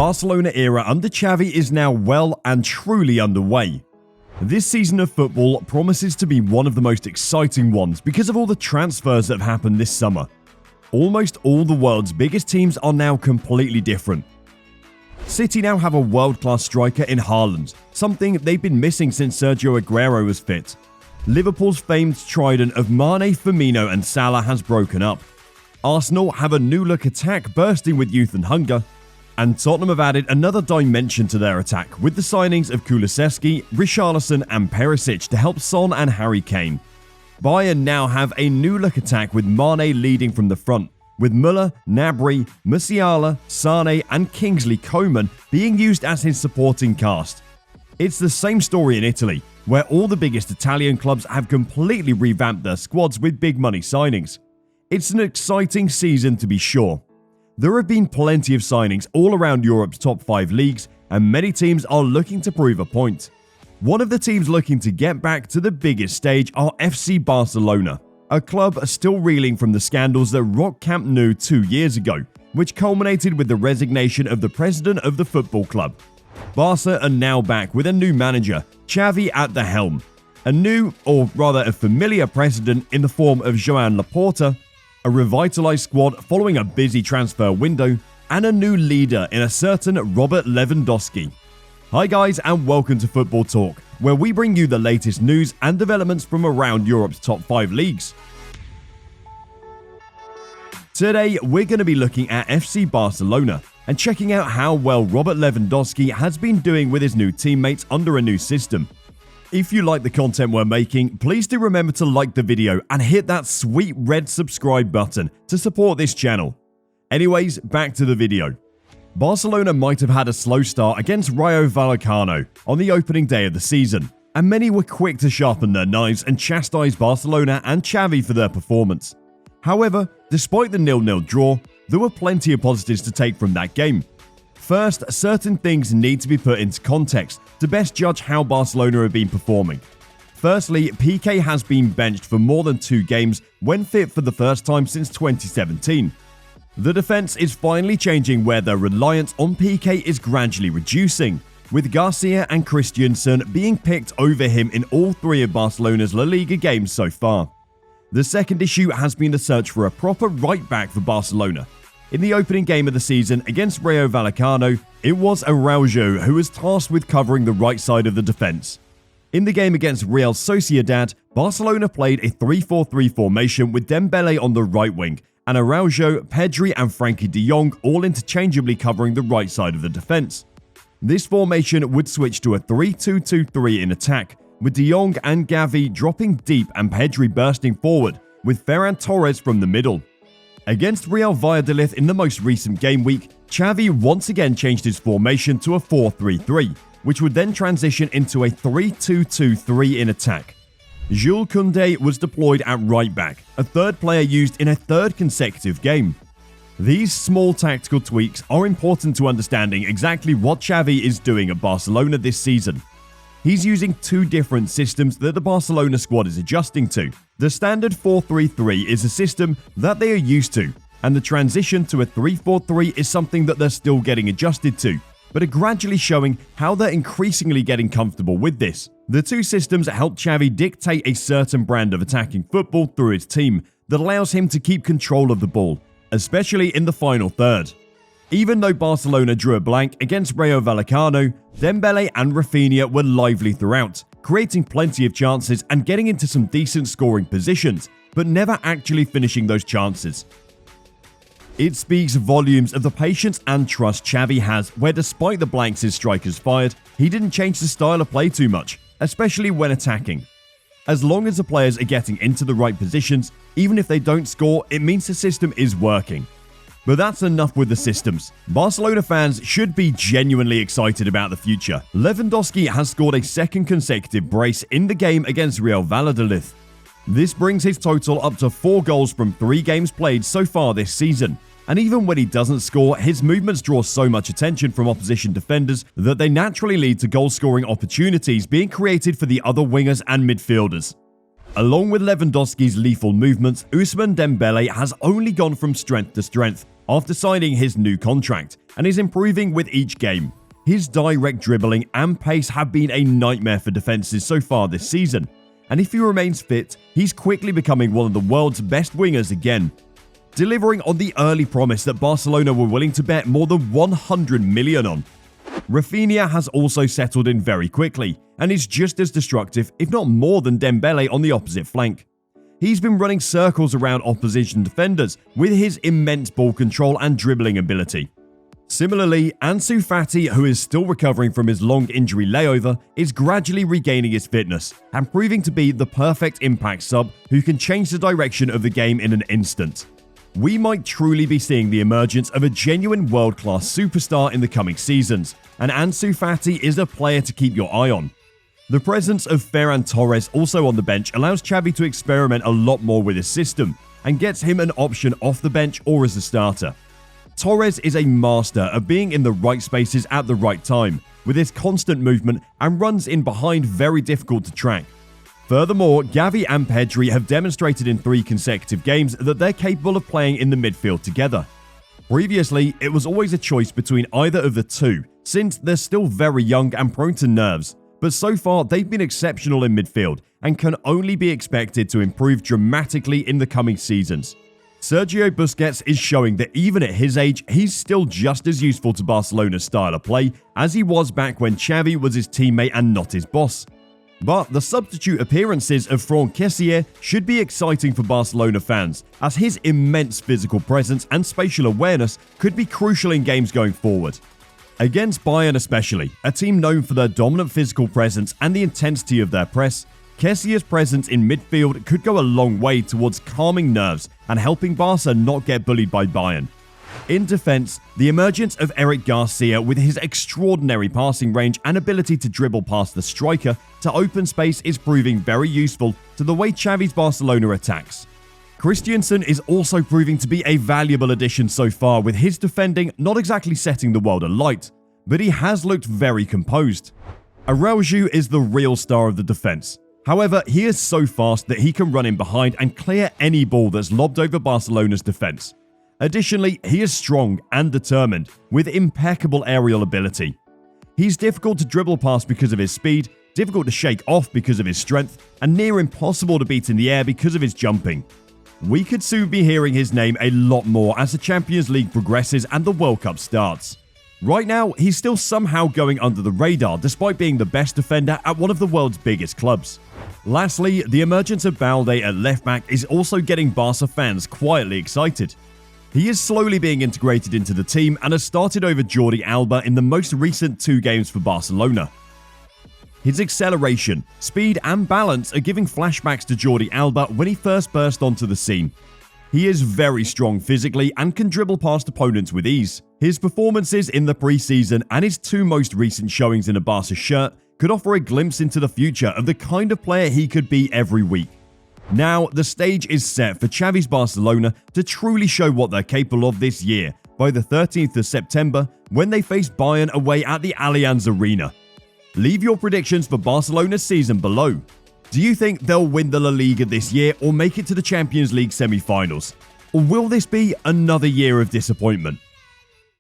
Barcelona era under Xavi is now well and truly underway. This season of football promises to be one of the most exciting ones because of all the transfers that have happened this summer. Almost all the world's biggest teams are now completely different. City now have a world-class striker in Haaland, something they've been missing since Sergio Aguero was fit. Liverpool's famed trident of Mane, Firmino and Salah has broken up. Arsenal have a new-look attack bursting with youth and hunger. And Tottenham have added another dimension to their attack with the signings of Kulusevski, Richarlison and Perisic to help Son and Harry Kane. Bayern now have a new-look attack with Mane leading from the front, with Müller, Gnabry, Musiala, Sane and Kingsley Coman being used as his supporting cast. It's the same story in Italy, where all the biggest Italian clubs have completely revamped their squads with big money signings. It's an exciting season to be sure. There have been plenty of signings all around Europe's top 5 leagues, and many teams are looking to prove a point. One of the teams looking to get back to the biggest stage are FC Barcelona, a club still reeling from the scandals that rocked Camp Nou 2 years ago, which culminated with the resignation of the president of the football club. Barca are now back with a new manager, Xavi at the helm, a new, or rather a familiar president in the form of Joan Laporta, a revitalized squad following a busy transfer window, and a new leader in a certain Robert Lewandowski. Hi guys and welcome to Football Talk, where we bring you the latest news and developments from around Europe's top 5 leagues. Today we're going to be looking at FC Barcelona and checking out how well Robert Lewandowski has been doing with his new teammates under a new system. If you like the content we're making, please do remember to like the video and hit that sweet red subscribe button to support this channel. Anyways, back to the video. Barcelona might have had a slow start against Rayo Vallecano on the opening day of the season, and many were quick to sharpen their knives and chastise Barcelona and Xavi for their performance. However, despite the 0-0 draw, there were plenty of positives to take from that game. First, certain things need to be put into context to best judge how Barcelona have been performing. Firstly, Piqué has been benched for more than 2 games when fit for the first time since 2017. The defense is finally changing where their reliance on Piqué is gradually reducing, with Garcia and Christensen being picked over him in all 3 of Barcelona's La Liga games so far. The second issue has been the search for a proper right-back for Barcelona. In the opening game of the season against Rayo Vallecano, it was Araujo who was tasked with covering the right side of the defense. In the game against Real Sociedad, Barcelona played a 3-4-3 formation with Dembele on the right wing, and Araujo, Pedri and Frankie de Jong all interchangeably covering the right side of the defense. This formation would switch to a 3-2-2-3 in attack, with de Jong and Xavi dropping deep and Pedri bursting forward, with Ferran Torres from the middle. Against Real Valladolid in the most recent game week, Xavi once again changed his formation to a 4-3-3, which would then transition into a 3-2-2-3 in attack. Jules Koundé was deployed at right back, a third player used in a third consecutive game. These small tactical tweaks are important to understanding exactly what Xavi is doing at Barcelona this season. He's using 2 different systems that the Barcelona squad is adjusting to. The standard 4-3-3 is a system that they are used to, and the transition to a 3-4-3 is something that they're still getting adjusted to, but are gradually showing how they're increasingly getting comfortable with this. The 2 systems help Xavi dictate a certain brand of attacking football through his team that allows him to keep control of the ball, especially in the final third. Even though Barcelona drew a blank against Rayo Vallecano, Dembele and Rafinha were lively throughout, creating plenty of chances and getting into some decent scoring positions, but never actually finishing those chances. It speaks volumes of the patience and trust Xavi has, where despite the blanks his strikers fired, he didn't change the style of play too much, especially when attacking. As long as the players are getting into the right positions, even if they don't score, it means the system is working. But that's enough with the systems. Barcelona fans should be genuinely excited about the future. Lewandowski has scored a second consecutive brace in the game against Real Valladolid. This brings his total up to 4 goals from 3 games played so far this season. And even when he doesn't score, his movements draw so much attention from opposition defenders that they naturally lead to goal-scoring opportunities being created for the other wingers and midfielders. Along with Lewandowski's lethal movements, Ousmane Dembele has only gone from strength to strength, after signing his new contract and is improving with each game. His direct dribbling and pace have been a nightmare for defenses so far this season, and if he remains fit, he's quickly becoming one of the world's best wingers again, delivering on the early promise that Barcelona were willing to bet more than 100 million on. Rafinha has also settled in very quickly and is just as destructive, if not more than Dembele on the opposite flank. He's been running circles around opposition defenders with his immense ball control and dribbling ability. Similarly, Ansu Fati, who is still recovering from his long injury layover, is gradually regaining his fitness and proving to be the perfect impact sub who can change the direction of the game in an instant. We might truly be seeing the emergence of a genuine world-class superstar in the coming seasons, and Ansu Fati is a player to keep your eye on. The presence of Ferran Torres also on the bench allows Xavi to experiment a lot more with his system and gets him an option off the bench or as a starter. Torres is a master of being in the right spaces at the right time, with his constant movement and runs in behind very difficult to track. Furthermore, Xavi and Pedri have demonstrated in 3 consecutive games that they're capable of playing in the midfield together. Previously, it was always a choice between either of the two, since they're still very young and prone to nerves, but so far they've been exceptional in midfield and can only be expected to improve dramatically in the coming seasons. Sergio Busquets is showing that even at his age, he's still just as useful to Barcelona's style of play as he was back when Xavi was his teammate and not his boss. But the substitute appearances of Franck Kessié should be exciting for Barcelona fans, as his immense physical presence and spatial awareness could be crucial in games going forward. Against Bayern especially, a team known for their dominant physical presence and the intensity of their press, Kessié's presence in midfield could go a long way towards calming nerves and helping Barca not get bullied by Bayern. In defense, the emergence of Eric Garcia with his extraordinary passing range and ability to dribble past the striker to open space is proving very useful to the way Xavi's Barcelona attacks. Christensen is also proving to be a valuable addition so far, with his defending not exactly setting the world alight, but he has looked very composed. Araujo is the real star of the defense. However, he is so fast that he can run in behind and clear any ball that's lobbed over Barcelona's defense. Additionally, he is strong and determined, with impeccable aerial ability. He's difficult to dribble past because of his speed, difficult to shake off because of his strength, and near impossible to beat in the air because of his jumping. We could soon be hearing his name a lot more as the Champions League progresses and the World Cup starts. Right now, he's still somehow going under the radar despite being the best defender at one of the world's biggest clubs. Lastly, the emergence of Balde at left back is also getting Barca fans quietly excited. He is slowly being integrated into the team and has started over Jordi Alba in the most recent 2 games for Barcelona. His acceleration, speed and balance are giving flashbacks to Jordi Alba when he first burst onto the scene. He is very strong physically and can dribble past opponents with ease. His performances in the pre-season and his 2 most recent showings in a Barca shirt could offer a glimpse into the future of the kind of player he could be every week. Now, the stage is set for Xavi's Barcelona to truly show what they're capable of this year by the 13th of September when they face Bayern away at the Allianz Arena. Leave your predictions for Barcelona's season below. Do you think they'll win the La Liga this year or make it to the Champions League semi-finals? Or will this be another year of disappointment?